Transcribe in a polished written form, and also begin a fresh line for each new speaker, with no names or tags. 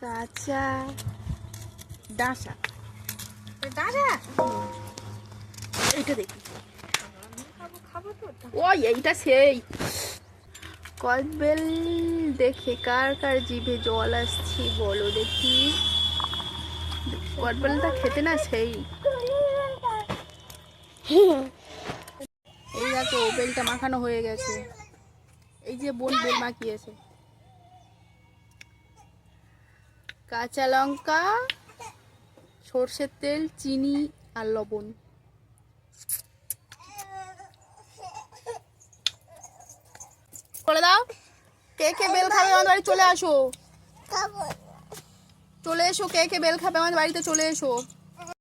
কাঁচা ডাঁসা এইটা দেখি। ওই এইটা সেই কদবেল দেখে কার কার জিভে জল আসছে বলো দেখি। কদবেলটা খেতে না সেই। এই দেখো বেলটা মাখানো হয়ে গেছে। এই যে বোন বেল মাখিয়েছে। কাঁচা লঙ্কা, সর্ষের তেল, চিনি আর লবণ। করে দাও। কে কে বেল খাবে আমার বাড়ি চলে আসো। চলে এসো, কে কে বেল খাবে আমার বাড়িতে চলে এসো।